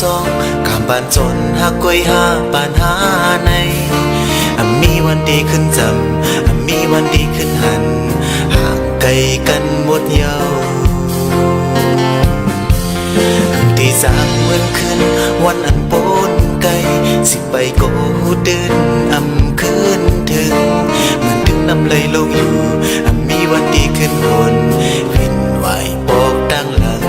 สองข้ามบ้านจนหักก้อยหาบ้านหาในมีวันดีขึ้นจำมีวันดีขึ้นหันห่างไกลกันหมดเยาวที่สร้างเหมือนคืนวันอันปนไกลสิไปโกเดินคืนถึงเหมือนถึงน้ำไหลลงอยู่มีวันดีขึ้นหนวินไหวบอกดังหลัง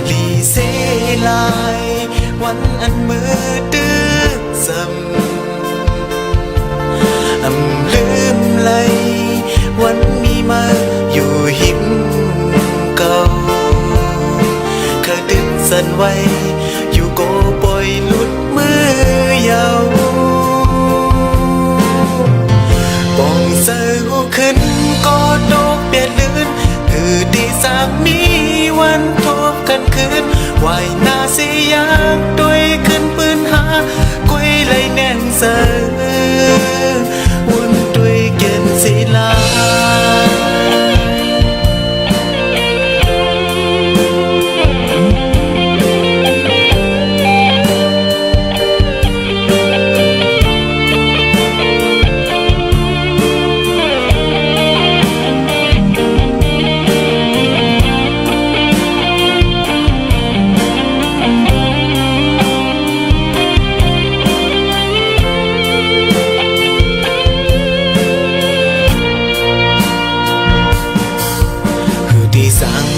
ลีเซลายวันอันมือดื้อซ้ำลืมไหลวันมีมาอยู่หิมเก่าเคยดึงสั่นไว้อยู่โกปล่อยหลุดมือยาวป่องเสือขึ้นก็โดกเปลี่ยนลื่นคือที่สามมีวันทบกันคืนวายนาสิยากด้วยขึ้นปืนหากุ้ยไหลแน่งเสือวุ่นด้วยเกณฑ์ศิลา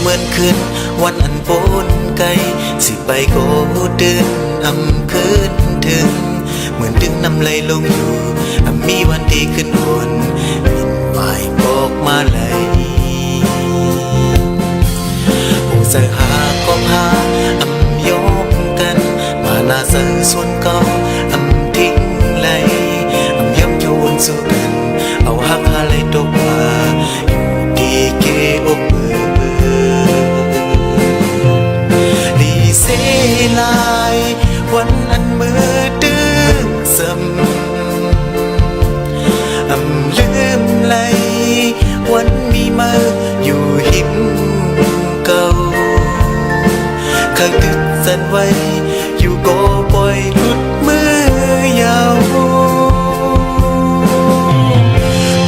เหมือนคืนวันอันปนไกลสิไปโกเดินคืนถึงเหมือนดึงน้ำไหลลงอยู่มีวันดีขึ้นหนมินไหวบอกมาเลยผู้ใส่หาก็พายอมกันมาหน้าเสือส่วนเก่าทิ้งไหลย้ำโยนสู่กันเอาหักหาไหลตกมาอยู่ดีเกอกเบื่อเสลายวันอันมือดื้อซ้ำลืมไหลวันมีมาอยู่หิมเก่าข้างดึกสั่นไว้อยู่ก็ปล่อยหลุดมือยาว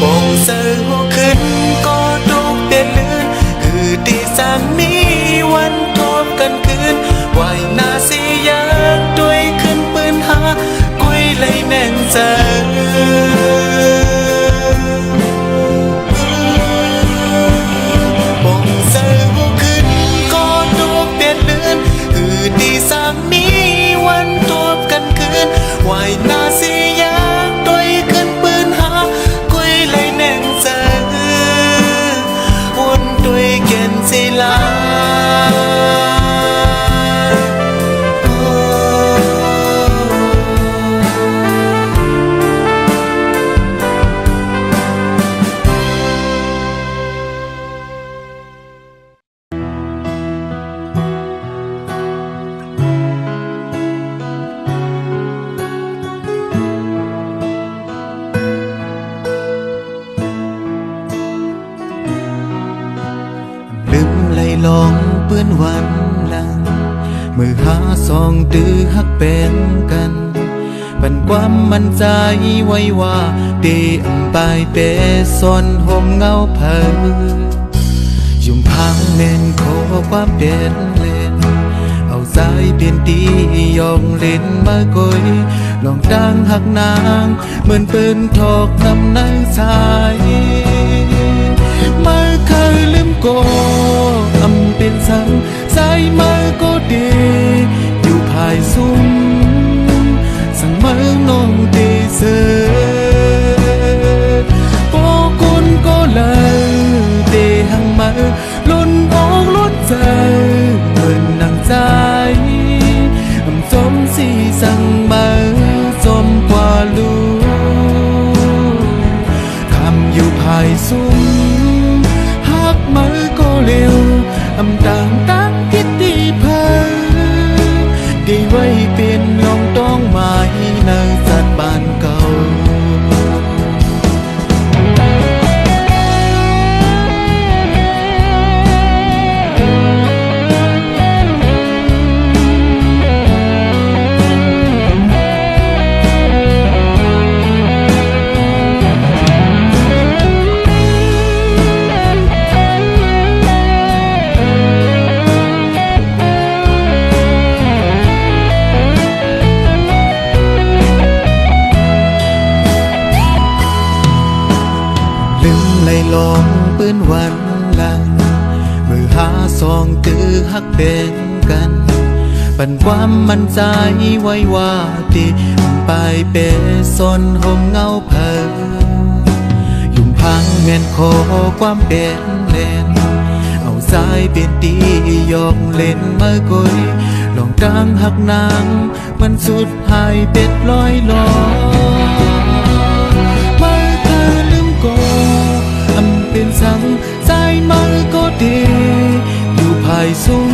ป่องเสือขึ้นก็โดกเปลี่ยนลื่นคือที่สามมีวันทบกันคืนวายนาสิยากด้วยขึ้นปืนหากุ้ยไหลแน่งเสืป่องเสือขึ้นก็โดกเปลี่ยนลื่นคือที่สามมีวันทบกันคืนวายนาสิยากด้วยขึ้นปืนหากุ้ยไหลแน่งเสือวนด้วยเกณฑ์ศิลาลองเปื้อนวันหลังมือหาสองตื้อหักเป็นกันปันความมั่นใจไว้ว่าเตียมปลายเปซ่อนห่มเงาเผายุ่มพังเม่นขอความเปลี่ยนเลนเอาสายเปลี่ยนตียองเล่นมาก้อยลองดังหักนางเหมือนปืนทอกนำนางสายมาเคยลืมโกเป็นสังสายมาก็ดีอยู่ภายซุ้มสั่งมาน้องดีเสือโปกุนก็เลยเดหังมาล้นอกล้นใจเหมือนนางใจสมสีสั่งมาสมกว่าลูคำอยู่ภายซุ้มหักมาก็เร็วต่างตั้งคิดดีเพอได้ไว้เป็นน้องต้องหมายในสัตว์บ้านเก่า ลืมไหลลองปืนวันหลังมือหาสองตือฮักเป็นกันปันความมั่นใจไว้ว่าติไปเป็นสนห่มเงาเพิงยุ่มพังแม่นขอความเป็นเล่นเอาสายเป็นตียองเล่นเมื่อกุยลองกลางหักนางมันสุดหายเป็ดลอยลอยเมื่อเธอลืมก็อำเป็นสังสายมือก็ดีอยู่ภายซุ้ม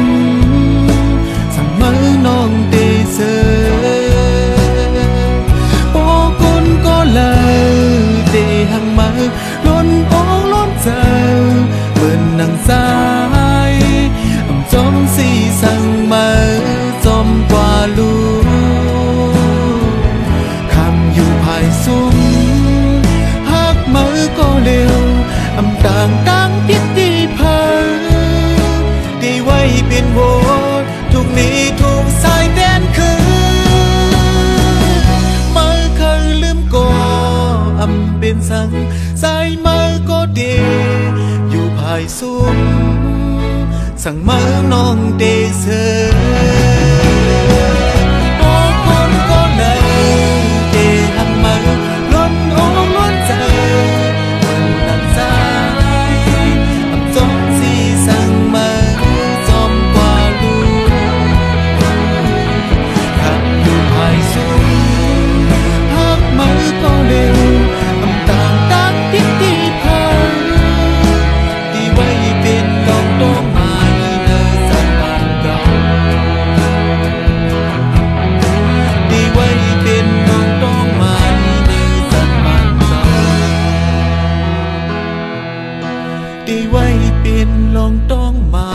สั่งมือน้องเดเซอโปกุนก็เลยเดหังมือล้นโอ้ล้นเจอเบิ่นนังสายจอมสีสั่งมือจอมกว่าลูคำอยู่ภายซุ้มหักมือก็เร็วอำต่างตั้งพิธีเพอดีไว้เป็นโวทุกนี้ทุกสายแดนคือมือเคยลืมก็อำเป็นสังสายมือก็ดีอยู่ภายซุ้มสั่งมือน้องเดเซอโอ้คนก็เลยเดหันมือล้นโอ้ล้นใจมันดังใจจอมสีสั่งมือจอมกว่าลูขับอยู่ภายซุ้มหักมือก็เร็วต่างตั้งพิธีเพอดีไว้เป็นลองต้นไม้เนื้อสัตว์บ้านเก่าดีไว้เป็นลองต้นไม้เนื้อสัตว์บ้านเก่าดีไว้เป็นลองต้องไม้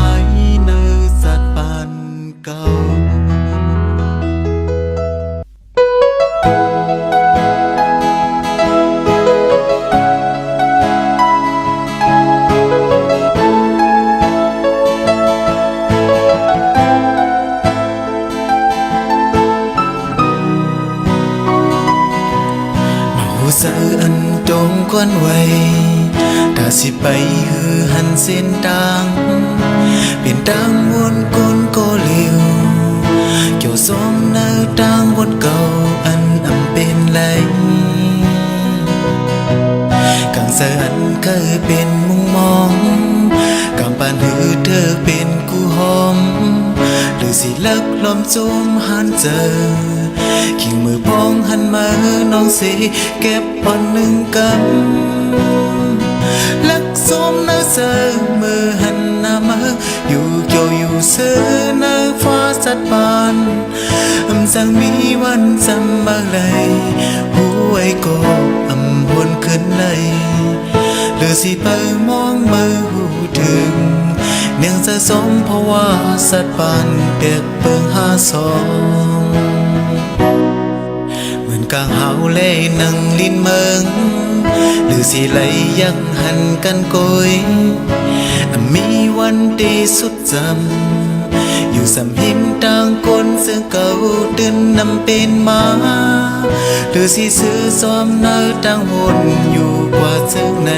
เนื้อสัตว์บ้านเก่า ผู้สาวอันตรงก้อนไว้ถ้าสิไปฮือหันเส้นทางเป็นทางวนกลก็เร็วเกี่ยวซ้อมหน้าทางวนเก่าอันเป็นไรกังเสืออันเคยเป็นมุงมองกำปานหือเธอเป็นกูหอมหรือสิลักลมจุมหันเจอขิงมือพองหันมาน้องสิเก็บปอนหนึ่งกำลักสมหน้าเสือมือหันหน้ามาอยู่เกี่ยวอยู่เสือหน้าฟ้าสัดปานสั่งมีวันจำบางเลยหูไว้ก็วนขึ้นเลยหรือสิไปมองมือหูถึงเนื่องจะสมเพราะว่าสัตว์ปานเปียกเปิงหาสองเหมือนกางเฮาเล่นังลิ้นเมืองหรือสิไหลยังหันกันโกยมีวันดีสุดจำอยู่สำหิมต่างคนเสื่อเก่าตื่นนำเป็นมาหรือสิซื้อซ้อมเนื้อต่างวนอยู่กว่าเสื่อไหน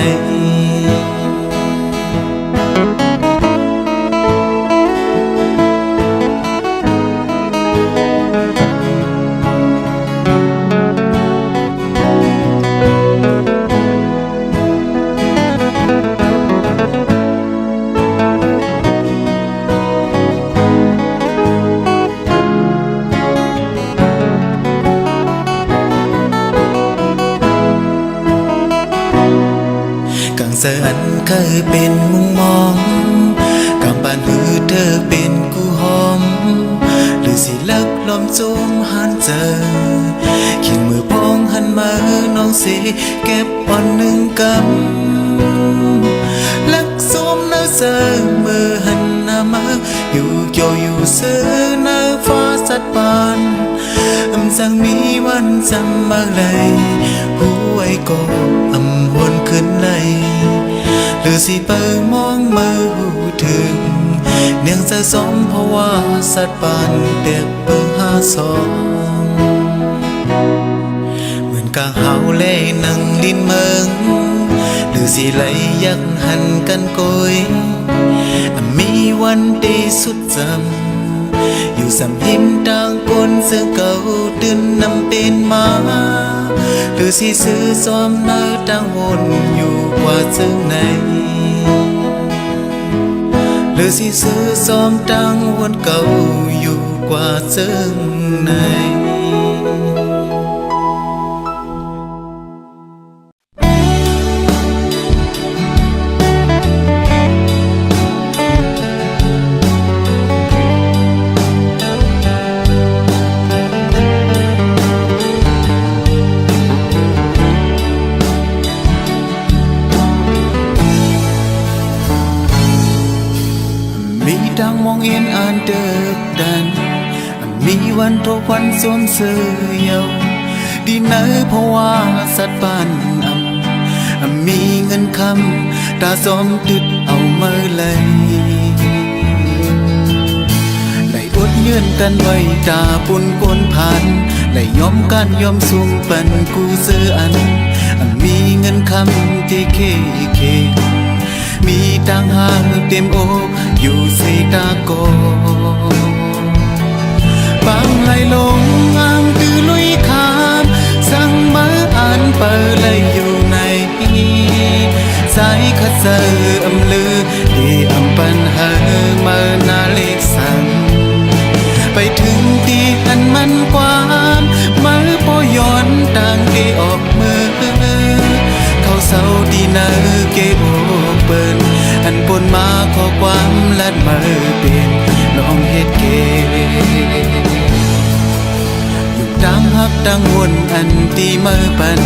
เสืออันเคยเป็นมุงมองกำปานหือเธอเป็นกูหอมหรือสิลักลมจุมหันเจอขิงมือพองหันมาน้องสิเก็บปอนหนึ่งกำลักสมหน้าเสือมือหันหน้ามาอยู่เกี่ยวอยู่เสือหน้าฟ้าสัดปานสั่งมีวันจำบางเลยหูไว้ก็วนขึ้นเลยหรือสิไปมองมือหูถึงเนื่องจะสมเพราะว่าสัตว์ปานเปียกเปิงหาสองเหมือนกางเฮาเล่นังลิ้นเมืองหรือ สิไหลยักหันกันโกยมีวันที่สุดจำอยู่สำหิมต่างคนเสื้อเก่าตื่นนำเป็นมาหรือสิซื้อซ้อมเนื้อต่างวนอยู่กว่าจึงไหนหรือสิซื้อซ้อมต่างวนเก่าอยู่กว่าจึงไหนมีดังมองเห็นอ่านเดิบดันมีวันทุกวันสวมเสื้อเยาดีเนอเพราะว่าสัตว์บ้านมีเงินคำตาสมตึดเอาเมื่อเลยไหลอดเยื่อนกันไว้ตาปุ่นกนผ่านไหลยอมกันยอมสูงปันกูเสื้อมีเงินคำที่เคมีตังหางเต็มอกอยู่ใส่ตาโกบางไหลลงอ่างตือลุยขามสั่งมาอ่านเปิดเลยอยู่ในสายขัดเสือลือที่ปัญหาเมื่อนาเล็กสั่งไปถึงที่อันมันกว้างเมื่อพอย้อนต่างที่ออกมือเขาเศร้าดีเนอเก็บโอเปินอันปนมาขอความลัดมือเป็นลองเฮ็ดเกอยู่ดังฮักดังวนอันตีมือปัน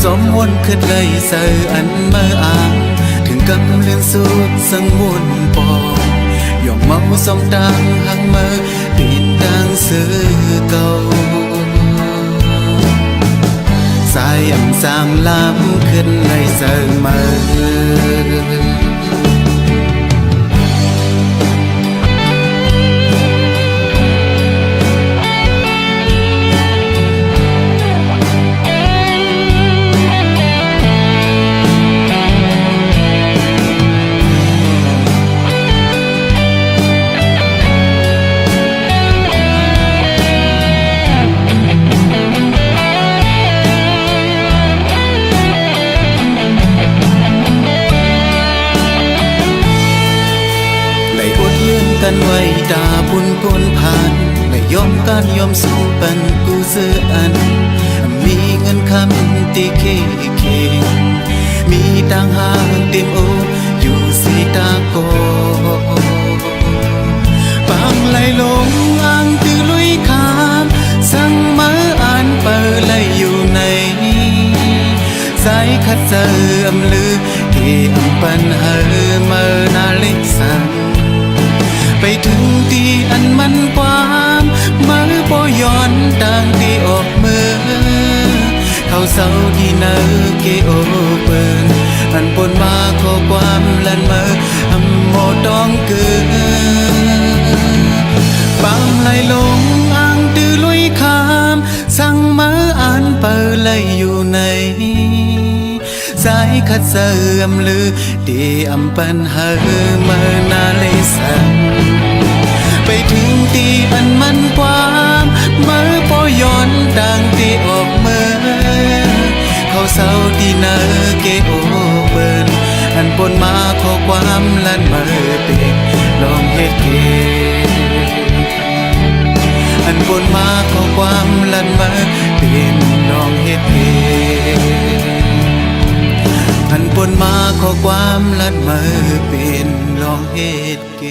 สมวนขึ้นเลยเสืออันมืออ่างถึงกำเลื่อนสุดสังวนปอยอมเมาสมดังหักมือเป็นดังเสือเก่าสายสร้างล้ำขึ้นเลยเสือมือกันไว้ตาปุ่นกนผ่านและยอมการยอมสู้ปันกูเสื้อมีเงินคำตีเคมีตังหางเต็มอกอยู่สีตาโกบางไหลลงอ่างตือลุยขามสั่งมาอ่านเปิดเลยอยู่ในสายขัดเสื่อมลือที่ปัญหาเมื่อนาเล็กสั่งไปถึงที่อันมันกว้างมาพอย้อนต่างที่ออกมือเขาเศร้าดีเนอเกโอเปินอันปนมาขอความลันมือโมต้องเกินบางไหลลงอ่างตือลุยขามสั่งมาอ่านเปิดเลยอยู่ในสายขัดเสื่อมลือที่ปัญหาเมื่อนาเลยสั่งไปถึงที่อันมันกว้างเมื่อพอย้อนต่างที่ออกเมื่อเขาเศร้าดีเนอเกโอเปินอันปนมาขอความลันเมื่อเป็นลองเฮ็ดเกอันปนมาขอความลันเมื่อเป็นลองเฮ็ดเกอันปนมาขอความลัดมือเป็นลองเฮ็ดเก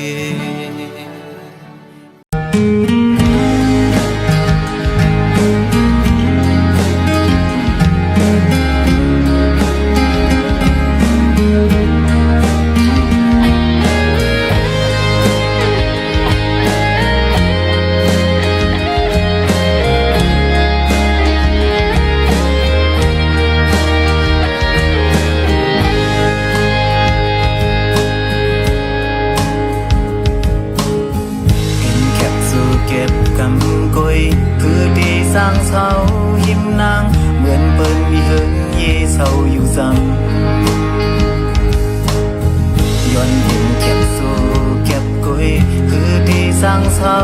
เศร้า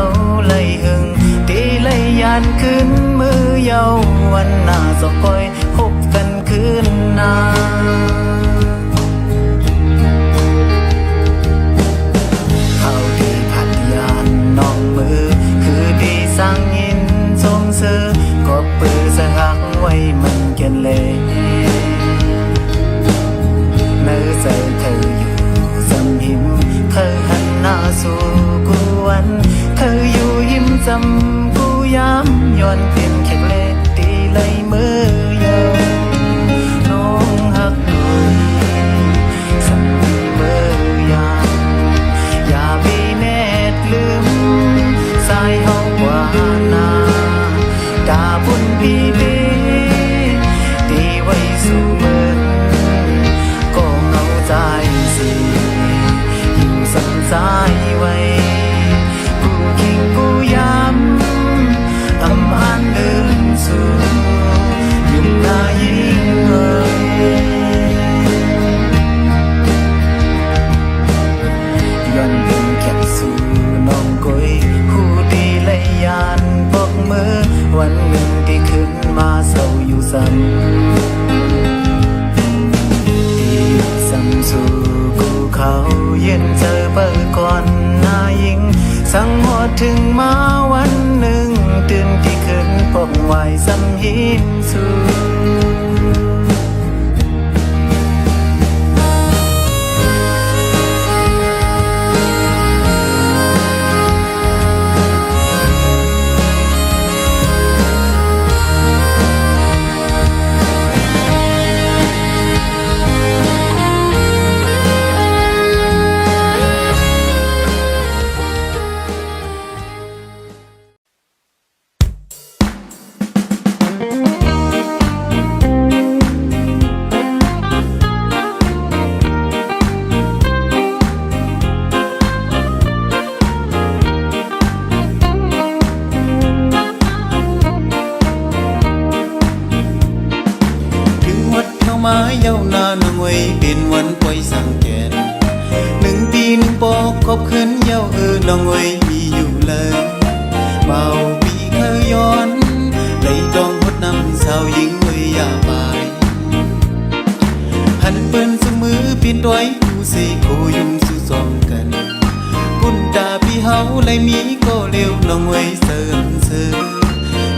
เลยหึงตีเลยยานขึ้นมือเยาวันหน้าสองคอยพบกันคืนหน้าเขาที่พัดยานน้องมือคือดีสร้างยินสมซื้อก็ปือสะหักไว้มันเกินเลยเนื้อใจเธออยู่สำหิมเธอหันหน้าสู่กูวันเธออยู่ยิ้มจำกูย้ำย้อนเป็นแค่เล็กตีเลยมือยาวน้องหักด้วยสั่งมือยามอย่าไปแนดลืมสายเฮาว่านาตาบุญพี่เด้ตีไว้สู่เบิดก็เงาใจสิอยู่สั่งสายไว้กูคิงกูย้ำอำอ่านเดินสู่ยิ่งหน้ายิ่งเอ่ยย้อนเป็นแค่สู่น้องกุยผู้ดีและยานปกมือวันหนึ่งที่ขึ้นมาเศร้าอยู่ซ้ำที่ซ้ำสู่กูเขาเย็นเจอเปิดก่อนหน้ายิ่งสั่งหดถึงมาวันหนึ่งตื่นที่ขึ้นปกไหวซ้ำหินสู่มาเย้านานงวยเป็นวันปล่อยสังแกน1 ปี 1ปอกคบขึ้นเย้าน้องงวยมีอยู่เลยเมาปีเคยย้อนเลยต้องหดน้ำสาวหญิงเวยอย่าไปหันเปิ้นสมือปีนต้อยผู้เสโคยุ่มสู่ซองกันกุนตาพี่เฮาเลยมีก็เร็วน้องงวยเสริมเสอ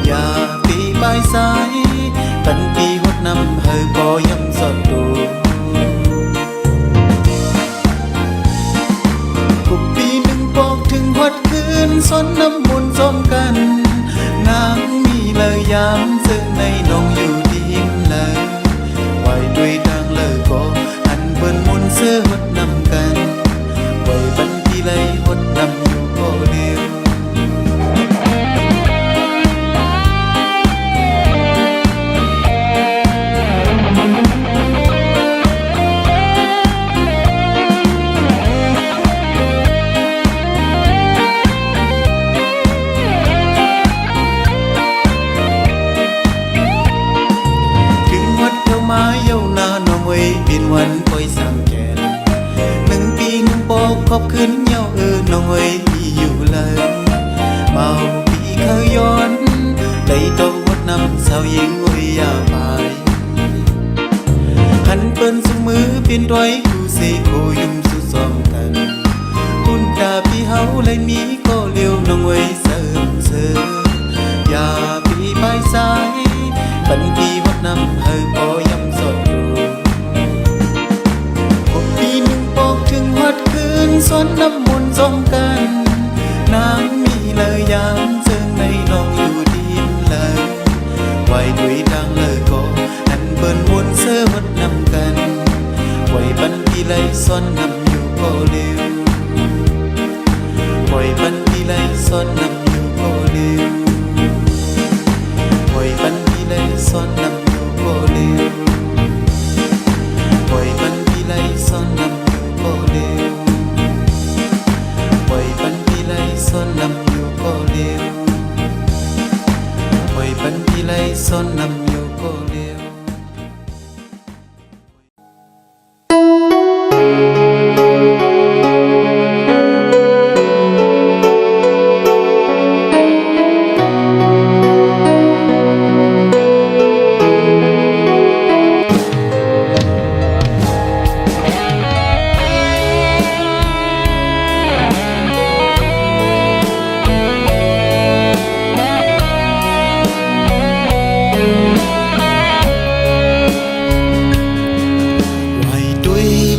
อย่าปีปลายสายปันปีหดน้ำเฮอบ่ย้ำสอดดูกุบปี1ปอกถึงหดคืนซ้อนน้ำมนต์ซ้อมกันนางมีเลยยามซึ่งในน้องอยู่ดีมเลยไหวด้วยทางเลยก็หันเปิ้นมนต์เสื้อหดน้ำกันไหวปันปีเลยหดน้ำอยู่ก็เร็วเป็นวันปล่อยสังแกน1 ปี 1ปอกขอบขึ้นเย้าน้องเอ้ยมีอยู่เลยเมาปีเคยย้อนได้ต้องหดน้ำสาวหญิงเอ้ยอย่าไปหันเปิ้นสมือเปลี่ยนต้อยกูเสโคยุ่มสู่ซองกันกุนตาพี่เฮาเลยมีก็เร็วน้องเอ้ยเสริมเสออย่าปีปลายสายปันปีหดน้ำเฮอพอย้ำสอดดูปี1ปอกถึงหดคืนซ้อนน้ำมนต์ซ้อมกันนางมีเลยยามเจิงในน้องอยู่ดีมเลยไหวด้วยทางเลยก็หันเปิ้นมนต์เสื้อหดน้ำกันไหวปันปีเลยซ้อนน้ำอยู่ก็เร็วไหวปันปีเลยซ้อนน้ำอยู่ก็เร็วไหวปันปีเลยซ้อนน้ำอยู่ก็เร็วไหวปันปีเลยซ้อนน้ำอยู่ก็เร็วไหวปันปีเลยซ้อนน้ำอยู่ก็เร็วไหวปันปีเลยซ้อนน้ำอยู่ก็เร็ว เ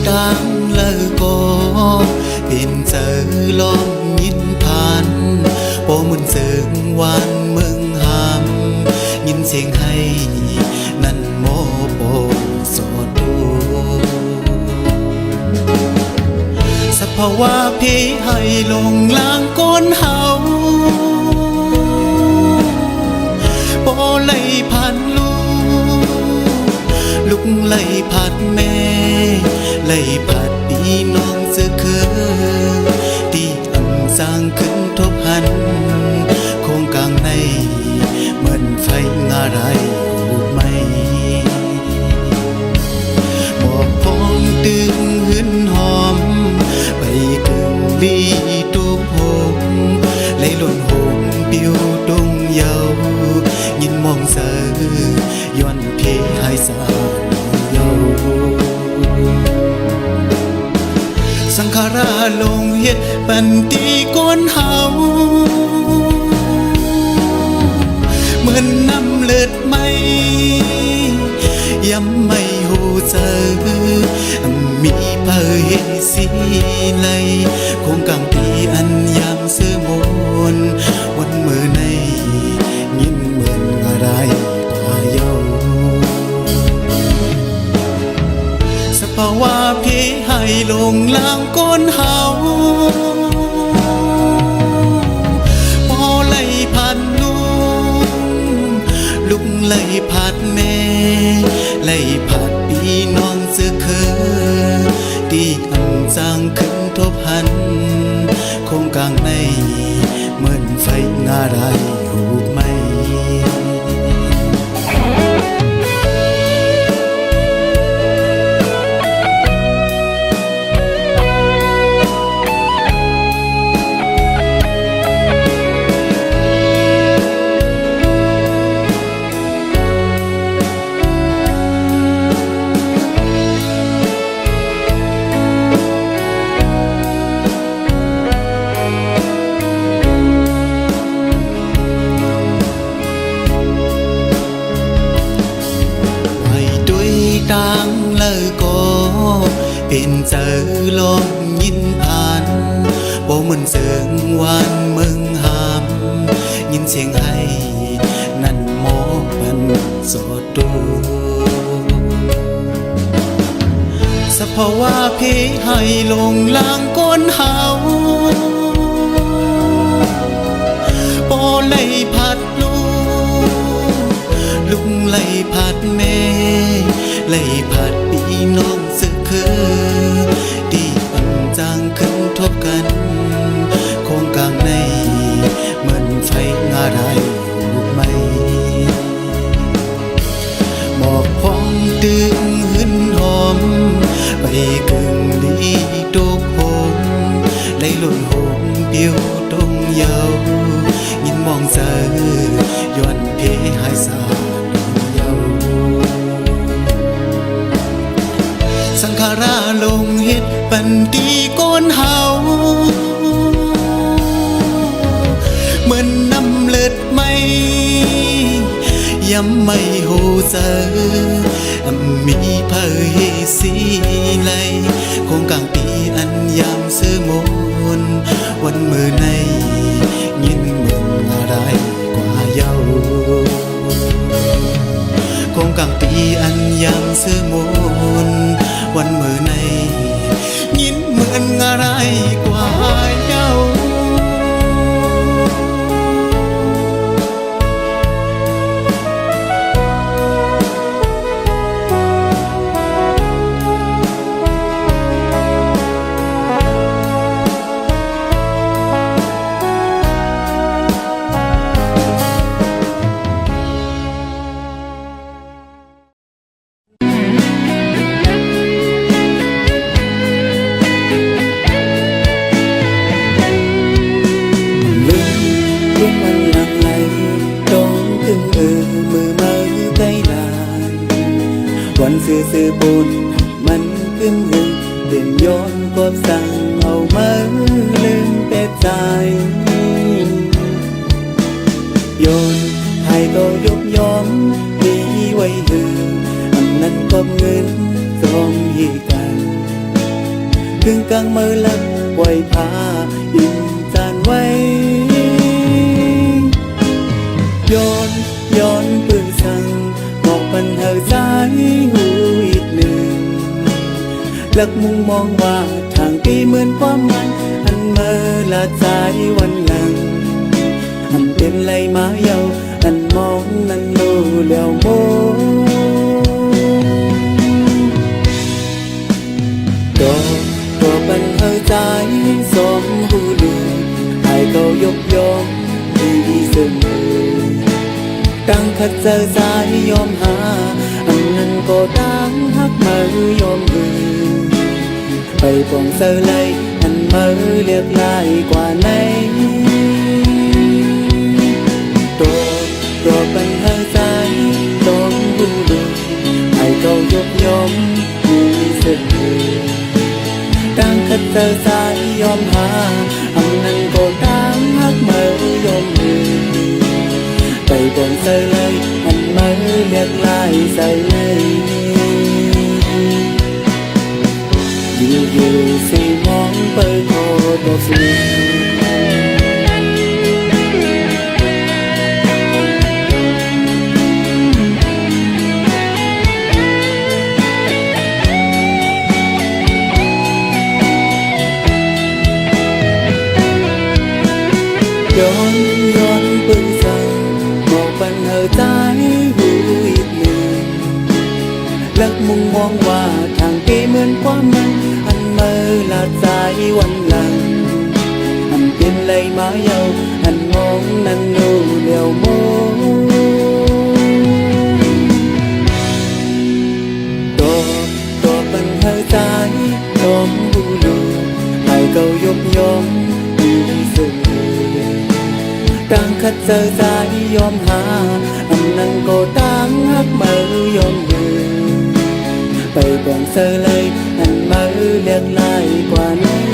ดังเลอก็เป็นเจอลองยินผ่านโปมึนเสิงวานเมืองหามยินเสียงให้นั่นโมโปสอดดูสภาวะพี่ให้ลงลางก้นเฮาโปเลยผ่านลุกไล่ผัดแม่ไล่ผัดพี่น้องเสือคือที่อันสร้างขึ้นทบหันโครงกลางในเหมือนไฟงาไรหูไม่บอกพองดึงหืนหอมไปกึ่งลีตุกหงไล่หล่นหงปิวดงเยายินมองเสือย้อนเพให้สาสังขาราลงเฮ็ดปันตีก้นเฮาเหมือนน้ำเลือดไหมย้ำไม่หูเจอมีเผยสีไหลคงกำปีอันยามเสื้อมนวันมือในยิ้มเหมือนอะไรกว่าเยาภาวะพี่ให้ลงลางก้นเฮาพอไล่ผ่านลุกไล่ผ่านแม่ไล่ผ่านพี่น้องเสือคือที่อันสร้างขึ้นทบหันโครงกลางในเหมือนไฟงาไรหูไม่ดังเลยก็เป็นเจอลมยินผ่านโปเหมือนเสียงวานเมืองหามยินเสียงให้นั่นหมอมันสอดดูสภาวะพี่ให้ลงลางก้นเฮาโปเลยผัดลุกไล่ผัดแม่ไล่ผัดพี่น้องสึกคือที่ปันจางขึ้นทบกันโครงกลางในเหมือนไฟงาไรหูไม่หมอกพองดึงหืนหอมไปกึ่งลีตุกหงไล่หล่นหงปิวตรงเยายินมองเสือย้อนเพให้สาสังขาราลงเฮ็ดปันตีก้นเฮาเหมือนน้ำเลือดไหมย้ำไม่หูเจอมีเผยสีไหลคงกลางปีอันยามเสื้อมนวันมือในยินเหมือนอะไรกว่าเยาคงกลางปีอันยามเสื้อมนวันมือในยินเหมือนอะไรกว่าเย้า ซื่อบุญมันขึ้นหึงเด่นย้อนกบสั่งเอามาลืมเป็ดใจโยนให้โตยุบย้อมดีไว้หืออำนั้นกบเงินสองยีกัน ถึงกลางมือลักไว้พาอินจานไว้ย้อนปืนสั่งบอกปัญหาใจหูอีกหนึ่งลักมุงมองว่าทางที่เหมือนความมันอันเมื่อละใจวันหลังอันเป็นไรมาเยาอันมองนั่นรู้แล้วโมตัวปัญหาใจสมหูลือให้เขายกย่องดีเสมอตั้งขัดเจอใจยอมหาอันนั้นก็ตั้งหักมือยอมมือไปปองเสอเลยอันมือเรียกลายกว่าไหนตัวปัญหาใจต้องดูดูให้เขายกย่องดีเสมอตั้งขัดเจอใจยอมหาอันนั้นก็ตั้งหักมือยอมมือไปบนเสเลยอันมือเรียกลายใส่เลยอยู่สิมองเปิดโคตรสิย้อนปืนสั่งบอกปัญหาใจหูอีกหนึ่งลักมุงมองว่าทางที่เหมือนความมันอันเมื่อละใจวันหลังอันเป็นไรมาเยาอันมองนั่นรู้เลี้ยวโมตัวปัญหาใจล้มหูดูให้เขายกย่องดีเสมอตั้งขัดเจอใจยอมหาอันนั้นก็ตั้งหักมือยอมมือไปก่อนเสอเลยอันมือเรียกลายกว่านั้น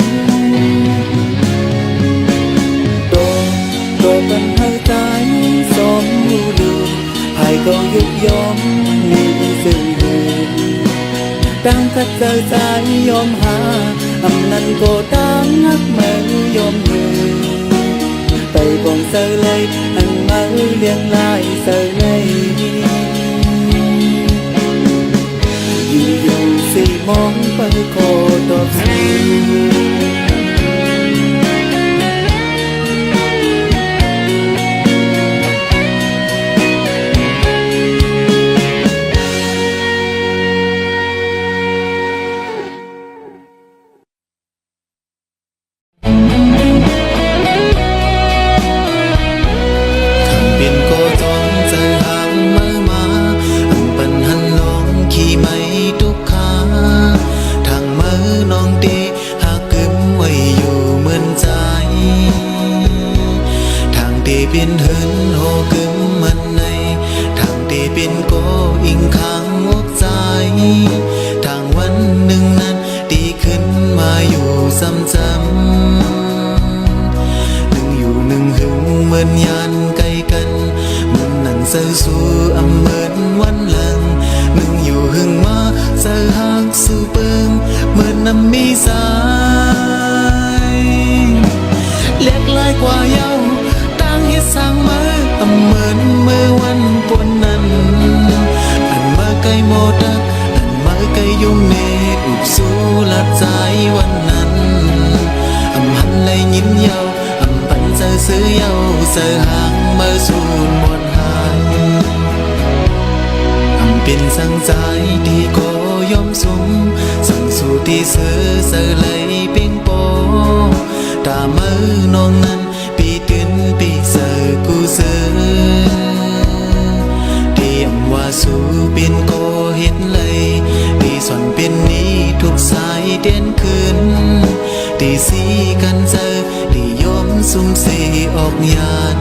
ตัวปัญหาใจสมหูดูให้เขายกย่องมีสิ่งดีตั้งขัดเจอใจยอมหาอันนั้นก็ตั้งหักมือยอมมือไปบองเสอเลยอันมาเลี้ยงลายเสอเลยอยู่สิมองไปโคตรสิเป็นเหินโหกึมมันในทางที่เป็นโกอิงข้างอกใจทางวันหนึ่งนั้นดีขึ้นมาอยู่ซ้ำหนึ่งอยู่หนึ่งหึงเหมือนยันไกลกันเหมือนนั่งเสือสู่อำเหมือนวันหลังหนึ่งอยู่หึงมาเสือหักสู่เปิงเหมือนน้ำมีสายเล็กลายกว่าเย้าสร้างมาเหมือนเมื่อวันปนนั้นอันมาไกลโมดักอันมาไกลยุ่งเนตอุบสู้ละใจวันนั้นหันเลยยิ้มเยาปันเจอซื้อเยาเสือหางเมื่อสูญหมดหายเป็นสังใจที่โกยอมสมสั่งสู่ที่เสือเลยเป่งโปตามือน้องนั้นปีตื่นปีเสือกูเสือเทียมว่าสู่เป็นโกเห็นเลยตีส่วนเป็นนี้ทุกสายเด่นขึ้นตีสีกันเจอที่ยอมสุ่มสีออกยาน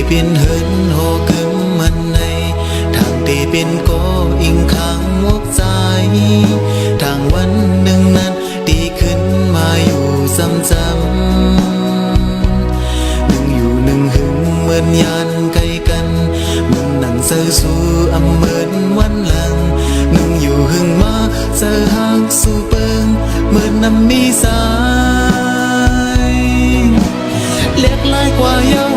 เป็นเหินโหกึมมันในทางตีเป็นก็อิงขังมกใจทางวันหนึ่งนั้นตีขึ้นมาอยู่ซ้ำๆหนึ่งอยู่หนึ่งหึงเหมือนยานไกลกันเหมือนหนังเสือสู่อำเหมือนวันหลังหนึ่งอยู่หึงมาเสือหักสู่เปิงเหมือนน้ำมีสายเล็กลายกว่าเย้า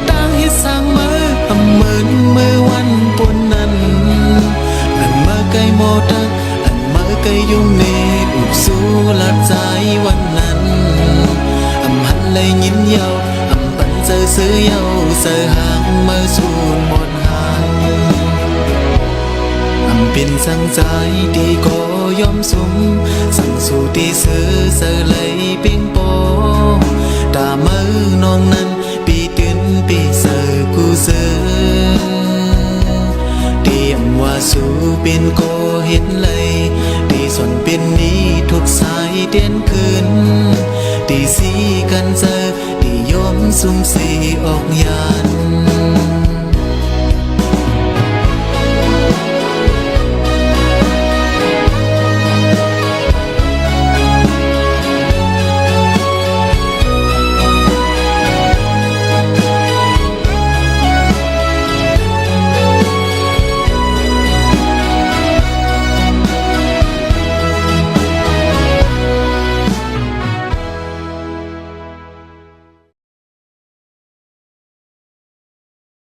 ตั้งฮิตสร้างมืออำเหมือนมือวันปนนั้นอันมาไกลโมตักอันมาไกลยุ่งเนอุบสู้ละใจวันนั้นอำหันเลยยิ้มเย้าอำปันเจอซื้อเย้าเสือหางมาสู่หมดหายอำเป็นสั่งใจดีก็ยอมสมสั่งสู่ที่ซื้อเสือเลยเปียงโปตามือน้องนั้นปีตื่นปีเสือกูเสือเตรียมว่าสู่เป็นโกเห็นเลยตีส่วนเป็นนี้ทุกสายเด่นขึ้นตีสีกันเจอตียอมสุ่มสีออกยาน